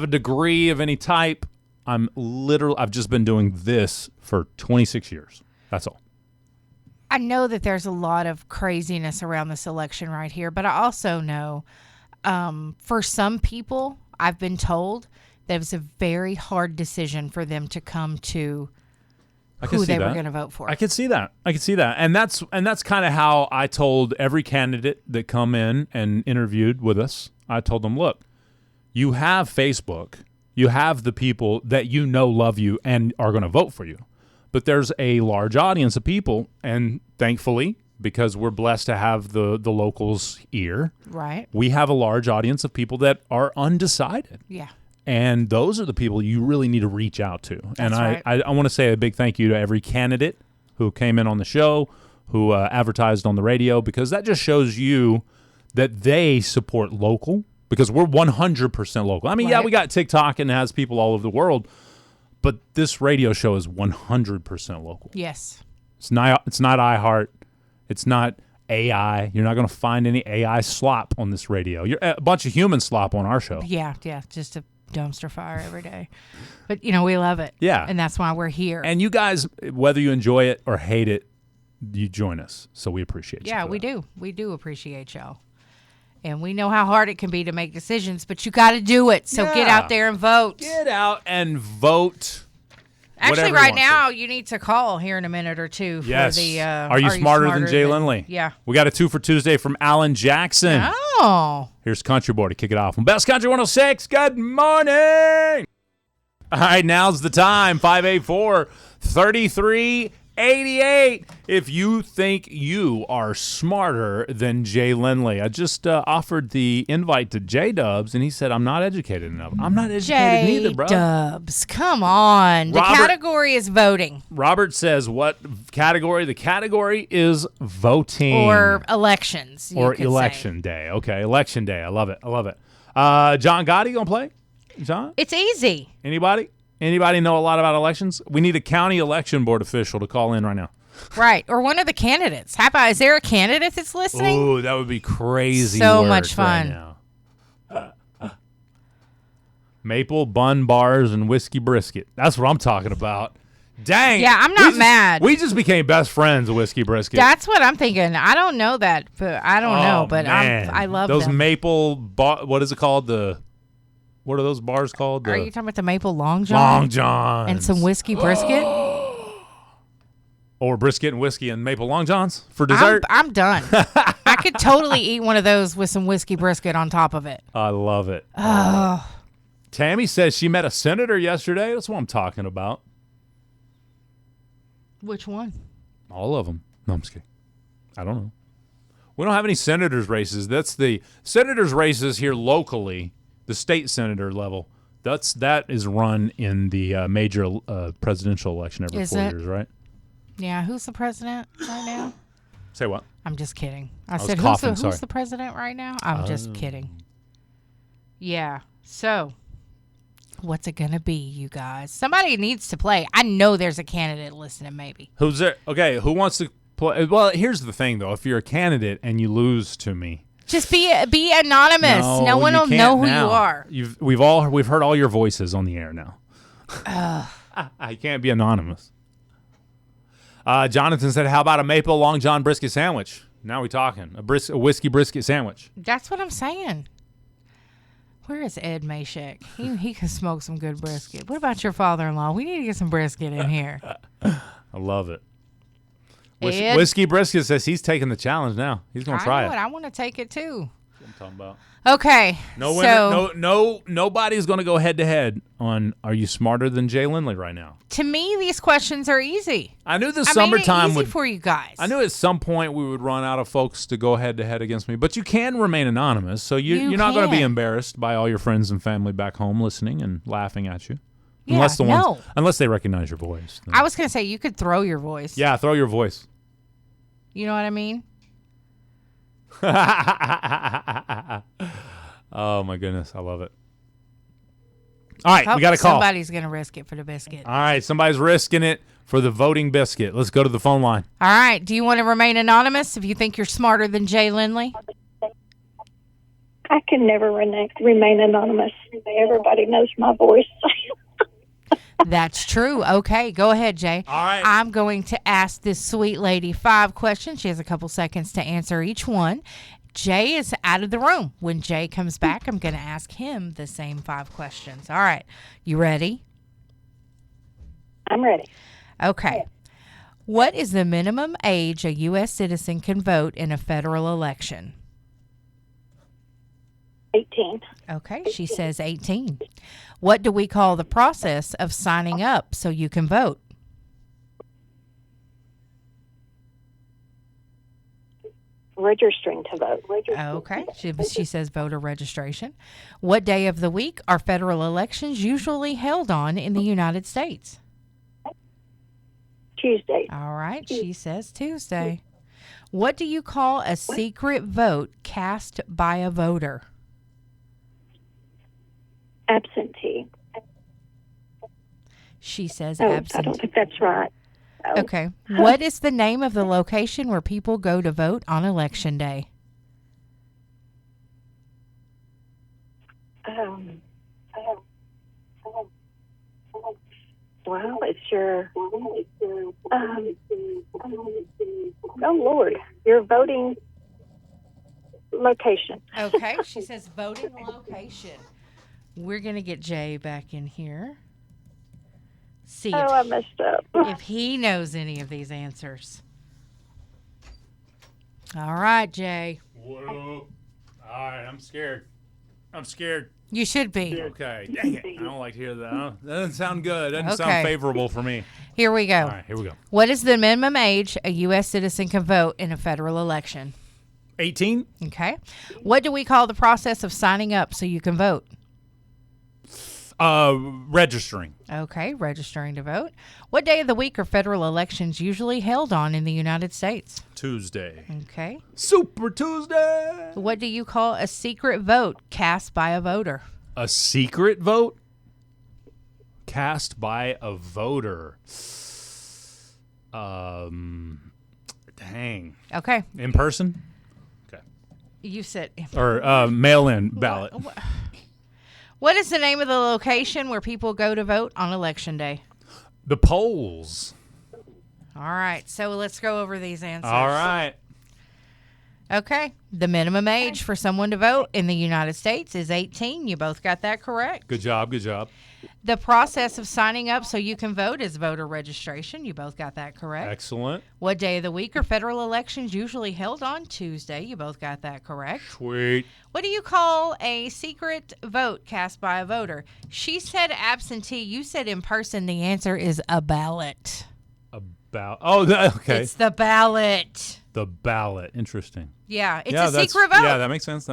degree of any type. I've just been doing this for 26 years. That's all. I know that there's a lot of craziness around this election right here, but I also know for some people, I've been told that it was a very hard decision for them to come to who they were going to vote for. I could see that. And that's kind of how I told every candidate that come in and interviewed with us. I told them, look, you have Facebook. You have the people that you know love you and are going to vote for you. But there's a large audience of people, and thankfully, because we're blessed to have the locals' ear, right? We have a large audience of people that are undecided. Yeah. And those are the people you really need to reach out to. That's and right. I want to say a big thank you to every candidate who came in on the show, who advertised on the radio, because that just shows you that they support local, because we're 100% local. I mean, yeah, we got TikTok and it has people all over the world, but this radio show is 100% local. Yes. It's not iHeart. It's not AI. You're not going to find any AI slop on this radio. You're a bunch of human slop on our show. Yeah, just a dumpster fire every day. But, we love it. Yeah. And that's why we're here. And you guys, whether you enjoy it or hate it, you join us. So we appreciate you. Yeah, we do. We do appreciate y'all. And we know how hard it can be to make decisions, but you got to do it. So get out there and vote. Get out and vote. Actually, right now, you need to call here in a minute or two for the Are you smarter than Jay Laney? Yeah. We got a 2 for Tuesday from Alan Jackson. Oh. Here's Country Boy to kick it off. On Best Country 106, good morning. All right, now's the time. 584-3388. If you think you are smarter than Jay Laney. I just offered the invite to J-Dubs, and he said, I'm not educated enough. I'm not educated neither, bro. J-Dubs, come on. The category is voting. Robert says, what category? The category is voting. Or elections. Or election day. Okay, election day. I love it. John Gotti going to play? John? It's easy. Anybody know a lot about elections? We need a county election board official to call in right now. Right. Or one of the candidates. How about, is there a candidate that's listening? Ooh, that would be crazy. So much fun. Right now. Maple, bun, bars, and whiskey brisket. That's what I'm talking about. Dang. Yeah, I'm not mad. We just became best friends with whiskey brisket. That's what I'm thinking. I don't know that, but I don't know. But I love those them. maple, what is it called? What are those bars called? Are you talking about the maple long john? Long johns. And some whiskey brisket? Or brisket and whiskey and maple long johns for dessert? I'm done. I could totally eat one of those with some whiskey brisket on top of it. I love it. Oh. Tammy says she met a senator yesterday. That's what I'm talking about. Which one? All of them. No, I'm just kidding. I don't know. We don't have any senators races. That's the senators races here locally, the state senator level. That is run in the major presidential election every 4 years, right? Yeah, who's the president right now? Say what? I'm just kidding. I was said, coughing, who's the president right now? I'm just kidding. Yeah, so what's it going to be, you guys? Somebody needs to play. I know there's a candidate listening, maybe. Who's there? Okay, who wants to play? Well, here's the thing, though. If you're a candidate and you lose to me, just be anonymous. No one will know who you are. We've heard all your voices on the air now. I can't be anonymous. Jonathan said, how about a maple long john brisket sandwich? Now we're talking. A whiskey brisket sandwich. That's what I'm saying. Where is Ed Mashek? He can smoke some good brisket. What about your father-in-law? We need to get some brisket in here. I love it. Ed? Whiskey Brisket says he's taking the challenge now. He's going to try it. I want to take it too. That's what I'm talking about. Okay. No winner, nobody's going to go head to head on are you smarter than Jay Lindley right now? To me, these questions are easy. I knew the I summertime made it easy would for you guys. I knew at some point we would run out of folks to go head to head against me, but you can remain anonymous, so you're not going to be embarrassed by all your friends and family back home listening and laughing at you. Yeah, Unless they recognize your voice. Then. I was going to say you could throw your voice. Yeah, throw your voice. You know what I mean? Oh my goodness, I love it. All right, we got a call. Somebody's going to risk it for the biscuit. All right, somebody's risking it for the voting biscuit. Let's go to the phone line. All right, do you want to remain anonymous if you think you're smarter than Jay Lindley? I can never remain anonymous. Everybody knows my voice. That's true. Okay, go ahead, Jay. All right. I'm going to ask this sweet lady 5 questions. She has a couple seconds to answer each one. Jay is out of the room. When Jay comes back, I'm going to ask him the same 5 questions. All right. You ready? I'm ready. Okay. What is the minimum age a U.S. citizen can vote in a federal election? 18. Okay, she says 18. What do we call the process of signing up so you can vote? Registering to vote. Okay, she says voter registration. What day of the week are federal elections usually held on in the United States? Tuesday. All right, she says Tuesday. What do you call a secret vote cast by a voter? Absentee. She says I absentee. don't think that's right. Oh. Okay. What is the name of the location where people go to vote on Election Day? Well, it's your, oh, Lord, your voting location. Okay. She says voting location. We're going to get Jay back in here. See I messed up. if he knows any of these answers. All right, Jay. Whoa. All right, I'm scared. You should be. Okay. Dang it. I don't like to hear that. That doesn't sound good. Doesn't Okay. sound favorable for me. Here we go. All right, here we go. What is the minimum age a U.S. citizen can vote in a federal election? 18? Okay. What do we call the process of signing up so you can vote? Registering. Okay, registering to vote. What day of the week are federal elections usually held on in the United States? Tuesday. Okay. Super Tuesday. What do you call a secret vote cast by a voter? A secret vote cast by a voter. Dang. Okay. In person? Okay. You said. Or mail-in ballot. What is the name of the location where people go to vote on Election Day? The polls. All right, so let's go over these answers. All right. Okay. The minimum age for someone to vote in the United States is 18. You both got that correct. Good job. Good job. The process of signing up so you can vote is voter registration. You both got that correct. Excellent. What day of the week are federal elections usually held on? Tuesday. You both got that correct. Sweet. What do you call a secret vote cast by a voter? She said absentee. You said in person. The answer is a ballot. Okay. It's the ballot. The ballot. Interesting. Yeah, it's a secret vote. Yeah, that makes sense.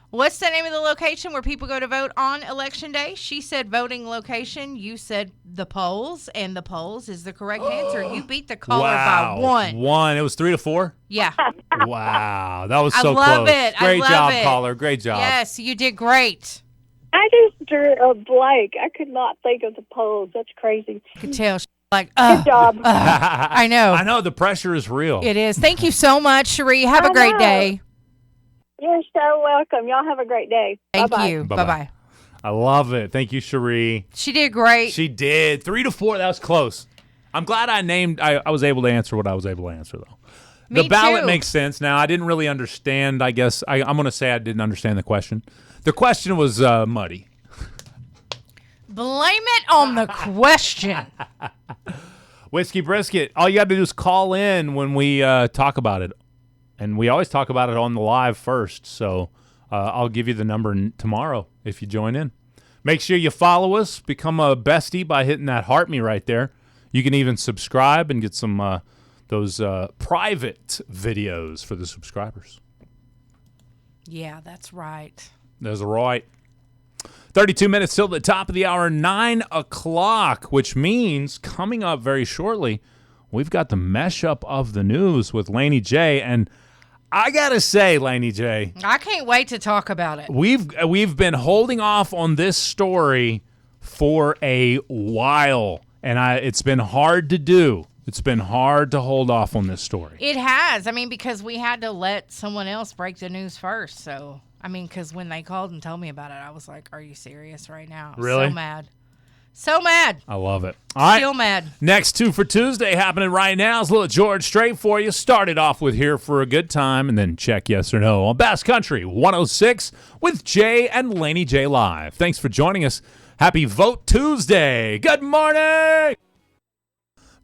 What's the name of the location where people go to vote on Election Day? She said voting location. You said the polls, and the polls is the correct answer. You beat the caller by one. It was 3-4? Yeah. Wow. That was so close. I love it. Great job, it. caller. Great job. Yes, you did great. I just drew a blank. I could not think of the polls. That's crazy. You could tell she's like, Good job. I know. I know. The pressure is real. It is. Thank you so much, Cherie. Have a great day. You're so welcome. Y'all have a great day. Thank Bye-bye. you. Bye-bye. Bye-bye. I love it. Thank you, Cherie. She did great. She did. 3-4. That was close. I'm glad I was able to answer what I was able to answer, though. Me The ballot too. makes sense now. I didn't really understand. I guess I'm going to say I didn't understand the question. The question was muddy. Blame it on the question. Whiskey Brisket. All you got to do is call in when we talk about it. And we always talk about it on the live first. So I'll give you the number tomorrow if you join in. Make sure you follow us. Become a bestie by hitting that heart me right there. You can even subscribe and get some those private videos for the subscribers. Yeah, that's right. That's right. 32 minutes till the top of the hour, 9 o'clock, which means coming up very shortly, we've got the mesh up of the news with Laney J. And I got to say, Laney J, I can't wait to talk about it. we've been holding off on this story for a while, and it's been hard to do. It's been hard to hold off on this story. It has. I mean, because we had to let someone else break the news first. So, I mean, because when they called and told me about it, I was like, are you serious right now? Really? So mad. So mad. I love it. All right. Still mad. Next 2 for Tuesday happening right now is a little George Strait for you. Started off with Here for a Good Time and then check yes or no on Bass Country 106 with Jay and Laney J Live. Thanks for joining us. Happy Vote Tuesday. Good morning.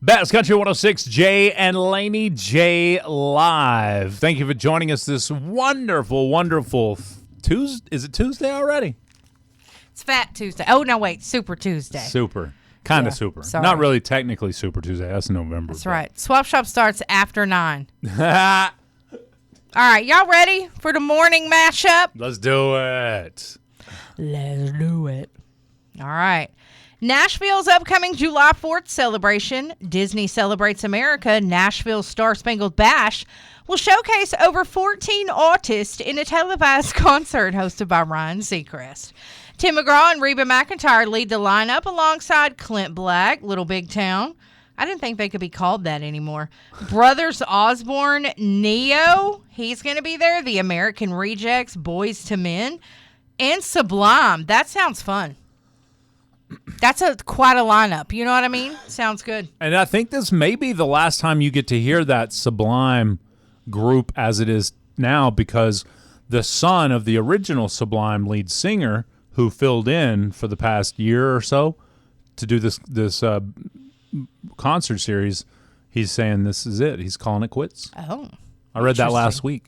Bass Country 106, Jay and Laney J Live. Thank you for joining us this wonderful, wonderful Tuesday. Is it Tuesday already? It's Fat Tuesday. Oh, no, wait. Super Tuesday. Super. Kind of Yeah, super. sorry. Not really technically Super Tuesday. That's November. That's right. Swap Shop starts after 9. All right. Y'all ready for the morning mashup? Let's do it. Let's do it. All right. Nashville's upcoming July 4th celebration, Disney Celebrates America, Nashville Star Spangled Bash, will showcase over 14 artists in a televised concert hosted by Ryan Seacrest. Tim McGraw and Reba McEntire lead the lineup alongside Clint Black, Little Big Town. I didn't think they could be called that anymore. Brothers Osborne, Neo, he's going to be there. The American Rejects, Boys to Men, and Sublime. That sounds fun. That's quite a lineup. You know what I mean? Sounds good. And I think this may be the last time you get to hear that Sublime group as it is now, because the son of the original Sublime lead singer, who filled in for the past year or so to do this concert series, he's saying this is it. He's calling it quits. Oh. I read that last week.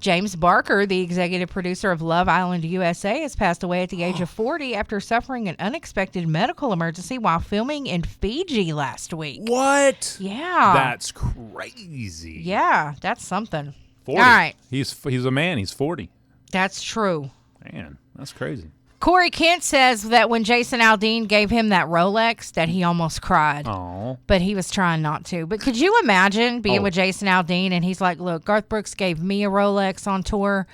James Barker, the executive producer of Love Island USA, has passed away at the age of 40 after suffering an unexpected medical emergency while filming in Fiji last week. What? Yeah. That's crazy. Yeah, that's something. 40. All right. He's a man. He's 40. That's true. Man, that's crazy. Corey Kent says that when Jason Aldean gave him that Rolex that he almost cried. Oh. But he was trying not to. But could you imagine being with Jason Aldean and he's like, look, Garth Brooks gave me a Rolex on tour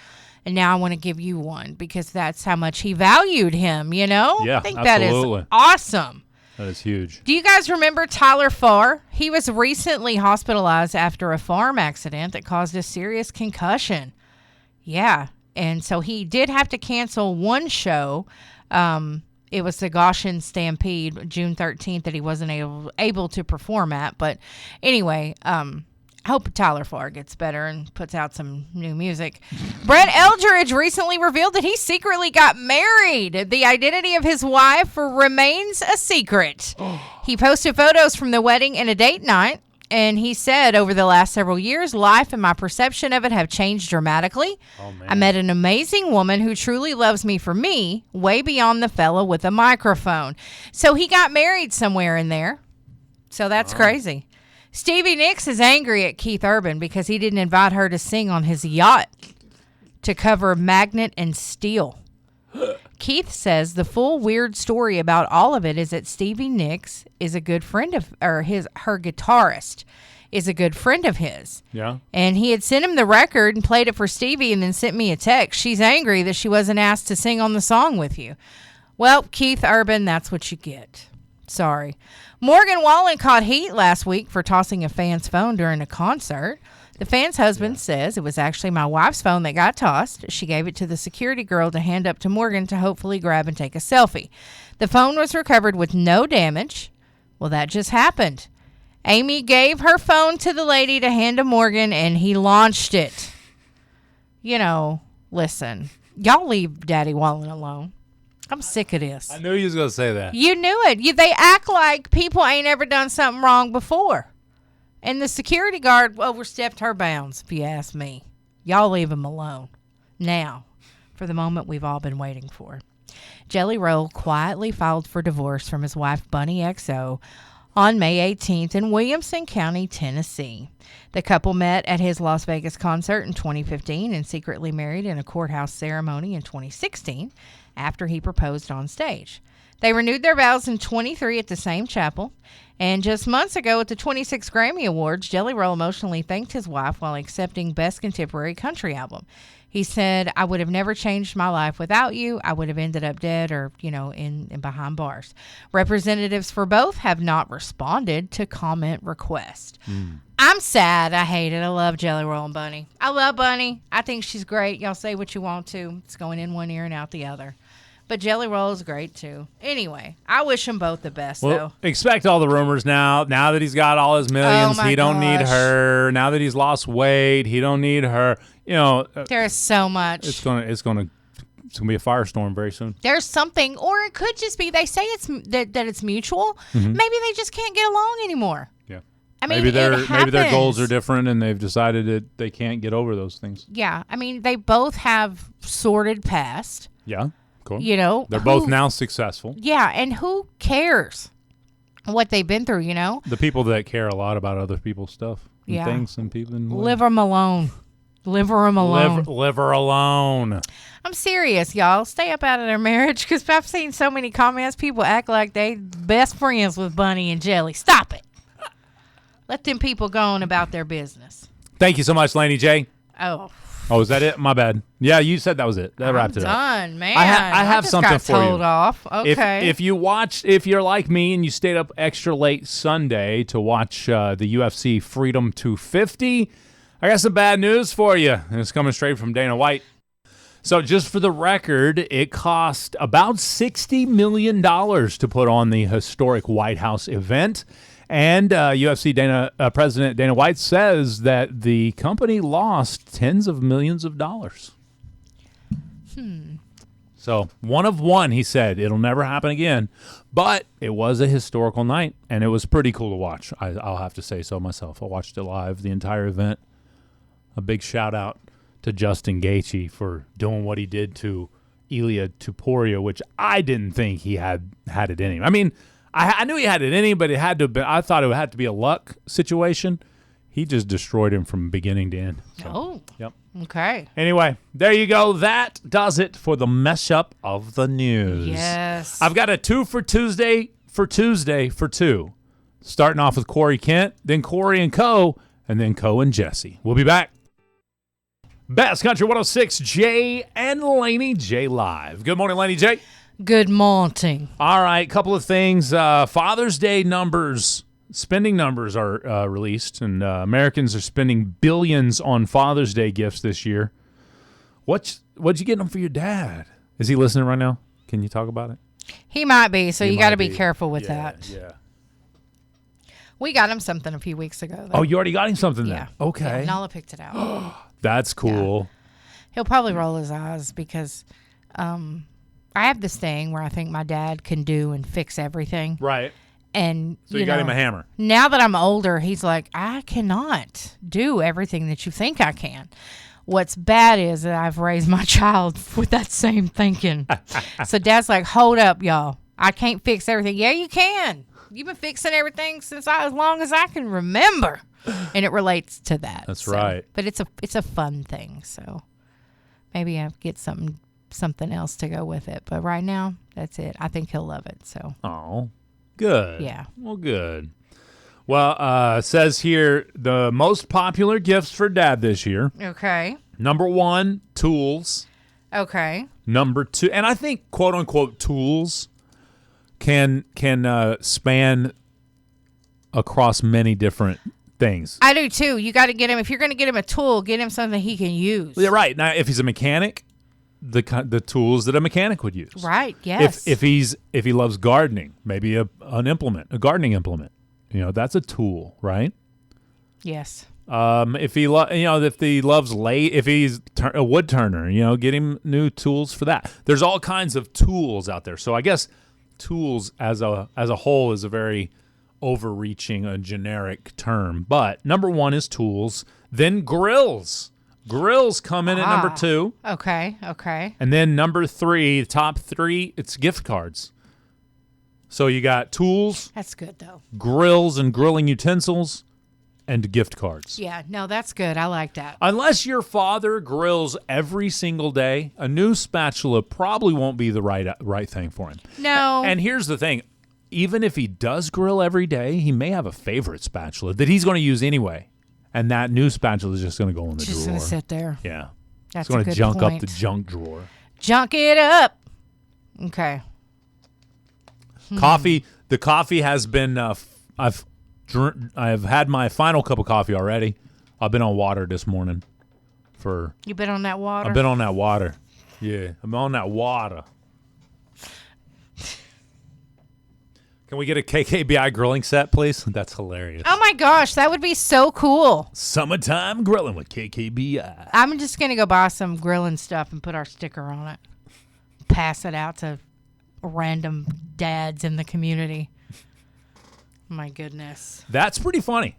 and now I want to give you one because that's how much he valued him, you know? Yeah, I think absolutely. that is awesome. That is huge. Do you guys remember Tyler Farr? He was recently hospitalized after a farm accident that caused a serious concussion. Yeah. And so he did have to cancel one show. It was the Goshen Stampede, June 13th, that he wasn't able to perform at. But anyway, I hope Tyler Farr gets better and puts out some new music. Brett Eldridge recently revealed that he secretly got married. The identity of his wife remains a secret. He posted photos from the wedding and a date night. And he said, over the last several years, life and my perception of it have changed dramatically. Oh, man. I met an amazing woman who truly loves me for me, way beyond the fellow with a microphone. So he got married somewhere in there. So that's crazy. Stevie Nicks is angry at Keith Urban because he didn't invite her to sing on his yacht to cover Magnet and Steel. Keith says the full weird story about all of it is that Stevie Nicks is a good friend of, or her guitarist is a good friend of his. Yeah. And he had sent him the record and played it for Stevie and then sent me a text. She's angry that she wasn't asked to sing on the song with you. Well, Keith Urban, that's what you get. Sorry. Morgan Wallen caught heat last week for tossing a fan's phone during a concert. The fan's husband says it was actually my wife's phone that got tossed. She gave it to the security girl to hand up to Morgan to hopefully grab and take a selfie. The phone was recovered with no damage. Well, that just happened. Amy gave her phone to the lady to hand to Morgan, and he launched it. You know, listen, y'all leave Daddy Wallen alone. I'm sick of this. I knew you was going to say that. You knew it. They act like people ain't ever done something wrong before. And the security guard overstepped her bounds, if you ask me. Y'all leave him alone. Now, for the moment we've all been waiting for. Jelly Roll quietly filed for divorce from his wife, Bunny XO, on May 18th in Williamson County, Tennessee. The couple met at his Las Vegas concert in 2015 and secretly married in a courthouse ceremony in 2016 after he proposed on stage. They renewed their vows in 23 at the same chapel. And just months ago at the 26 Grammy Awards, Jelly Roll emotionally thanked his wife while accepting Best Contemporary Country Album. He said, "I would have never changed my life without you. I would have ended up dead or, in behind bars." Representatives for both have not responded to comment requests. I'm sad. I hate it. I love Jelly Roll and Bunny. I love Bunny. I think she's great. Y'all say what you want to. It's going in one ear and out the other. But Jelly Roll is great, too. Anyway, I wish them both the best, though. Expect all the rumors now. Now that he's got all his millions, he don't need her. Now that he's lost weight, he don't need her. There is so much. It's gonna be a firestorm very soon. There's something, or it could just be they say it's that it's mutual. Mm-hmm. Maybe they just can't get along anymore. Yeah. I mean, maybe their goals are happens. different, and they've decided that they can't get over those things. Yeah, I mean, they both have sordid past. Yeah. Cool. They're both now successful. Yeah, and who cares what they've been through, The people that care a lot about other people's stuff and things and people. Leave them alone. Leave them alone. Leave her alone. I'm serious, y'all. Stay up out of their marriage because I've seen so many comments. People act like they best friends with Bunny and Jelly. Stop it. Let them people go on about their business. Thank you so much, Laney J. Oh, is that it? My bad. Yeah, you said that was it. That wrapped it up. Done, man. I have just something got for told you. Off. Okay. If you're like me and you stayed up extra late Sunday to watch the UFC Freedom 250, I got some bad news for you, and it's coming straight from Dana White. So just for the record, it cost about $60 million to put on the historic White House event. And UFC President Dana White says that the company lost tens of millions of dollars. So one of one, he said. It'll never happen again. But it was a historical night, and it was pretty cool to watch. I'll have to say so myself. I watched it live, the entire event. A big shout-out to Justin Gaethje for doing what he did to Ilia Topuria, which I didn't think he had it in him. I mean, I knew he had it in him, but it had to be, I thought it would have to be a luck situation. He just destroyed him from beginning to end. So, yep. Okay. Anyway, there you go. That does it for the mess up of the news. Yes. I've got a 2 for Tuesday for 2. Starting off with Corey Kent, then Corey and Co., and then Co and Jesse. We'll be back. Best Country 106, Jay and Laney J live. Good morning, Laney J. Good morning. All right, couple of things. Father's Day spending numbers are released, and Americans are spending billions on Father's Day gifts this year. What'd you get them for your dad? Is he listening right now? Can you talk about it? He might be, so you got to be careful with that. Yeah. We got him something a few weeks ago, though. Oh, you already got him something then? Yeah. Okay. Yeah, Nala picked it out. That's cool. Yeah. He'll probably roll his eyes because I have this thing where I think my dad can do and fix everything. Right. And so you got him a hammer. Now that I'm older, he's like, I cannot do everything that you think I can. What's bad is that I've raised my child with that same thinking. So Dad's like, hold up, y'all. I can't fix everything. Yeah, you can. You've been fixing everything since as long as I can remember. And it relates to that. That's right. But it's a fun thing. So maybe I get something else to go with it. But right now, that's it. I think he'll love it. So. Oh, good. Yeah. Well, good. Well, it says here the most popular gifts for Dad this year. Okay. Number 1, tools. Okay. Number 2, and I think quote unquote tools can span across many different things. I do too. You got to get him, if you're going to get him a tool, get him something he can use. Yeah, right. Now, if he's a mechanic, the tools that a mechanic would use. Right. Yes. If he loves gardening, maybe a gardening implement. That's a tool, right? Yes. If he if he's a wood turner, get him new tools for that. There's all kinds of tools out there. So I guess tools as a whole is a very overreaching, a generic term. But number one is tools. Then grills. Grills come in at number 2. Okay. And then number 3, top 3, it's gift cards. So you got tools. That's good, though. Grills and grilling utensils, and gift cards. Yeah, no, that's good. I like that. Unless your father grills every single day, a new spatula probably won't be the right thing for him. No. And here's the thing. Even if he does grill every day, he may have a favorite spatula that he's going to use anyway. And that new spatula is just going to go in the drawer. Just going to sit there. Yeah. That's it's going a to good junk point. up the junk drawer. Junk it up. Okay. Coffee. The coffee has been. I've had my final cup of coffee already. I've been on water this morning. You been on that water? I've been on that water. Yeah, I'm on that water. Can we get a KKBI grilling set, please? That's hilarious. Oh my gosh, that would be so cool. Summertime grilling with KKBI. I'm just going to go buy some grilling stuff and put our sticker on it. Pass it out to random dads in the community. My goodness. That's pretty funny.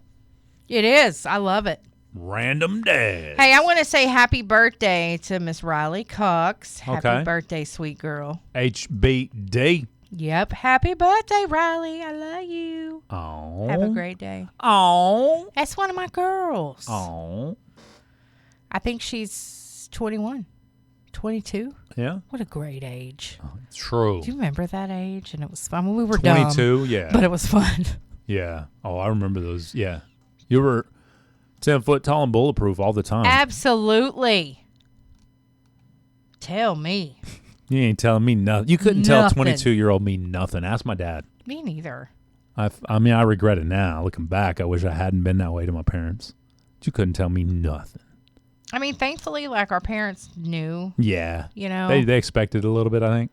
It is. I love it. Random dads. Hey, I want to say happy birthday to Miss Riley Cox. Happy Okay. birthday, sweet girl. HBD. Yep. Happy birthday, Riley. I love you. Oh. Have a great day. Oh. That's one of my girls. Oh. I think she's 21, 22. Yeah. What a great age. True. Do you remember that age? And it was fun. When we were 22, dumb, yeah. but it was fun. Yeah. Oh, I remember those. Yeah. You were 10 foot tall and bulletproof all the time. Absolutely. Tell me. You ain't telling me nothing. You couldn't tell Nothing. 22-year-old me nothing. Ask my dad. Me neither. I mean, I regret it now. Looking back, I wish I hadn't been that way to my parents. But you couldn't tell me nothing. I mean, thankfully, like our parents knew, Yeah. you know. They expected a little bit, I think.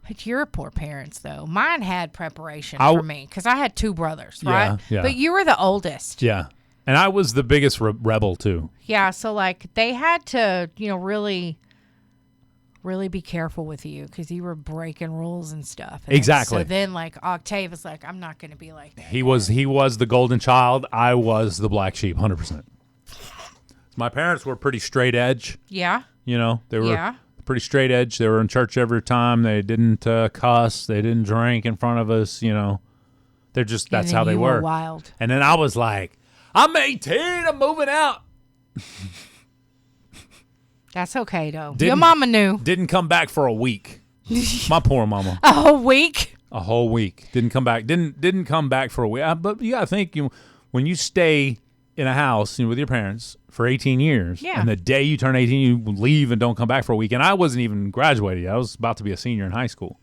But your poor parents, though. Mine had preparation for me because I had 2 brothers, right? Yeah. But you were the oldest. Yeah. And I was the biggest rebel, too. Yeah, so like they had to, really be careful with you because you were breaking rules and stuff. And Exactly. So then like Octave was like, I'm not going to be like that. He was the golden child. I was the black sheep, 100%. My parents were pretty straight edge. Yeah. They were Yeah. pretty straight edge. They were in church every time. They didn't cuss. They didn't drink in front of us. They're just, that's how they were. Wild. And then I was like, I'm 18. I'm moving out. That's okay though. Your Didn't- mama knew. Didn't come back for a week. My poor mama. A whole week. A whole week. Didn't come back. Didn't come back for a week. But you gotta think, when you stay in a house with your parents for 18 years, Yeah. and the day you turn 18, you leave and don't come back for a week. And I wasn't even graduated yet. I was about to be a senior in high school.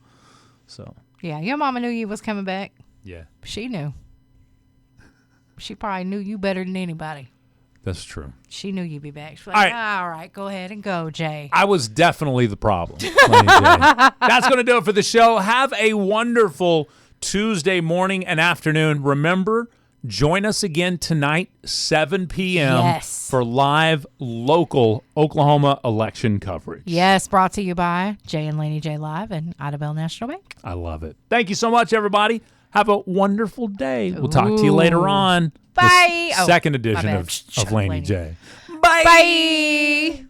So Yeah, your mama knew you was coming back. yeah, She knew. She probably knew you better than anybody. that's true. She knew you'd be back. She's like, All all right, go ahead and go, Jay. I was definitely the problem. Laney J. That's going to do it for the show. Have a wonderful Tuesday morning and afternoon. Remember, join us again tonight, 7 p.m. Yes. for live local Oklahoma election coverage. Yes, brought to you by Jay and Laney J Live and Idabel National Bank. I love it. Thank you so much, everybody. Have a wonderful day. We'll talk to you Ooh. later on. Bye. The second my edition bad. of Shut up, Laney Laney. J. Bye.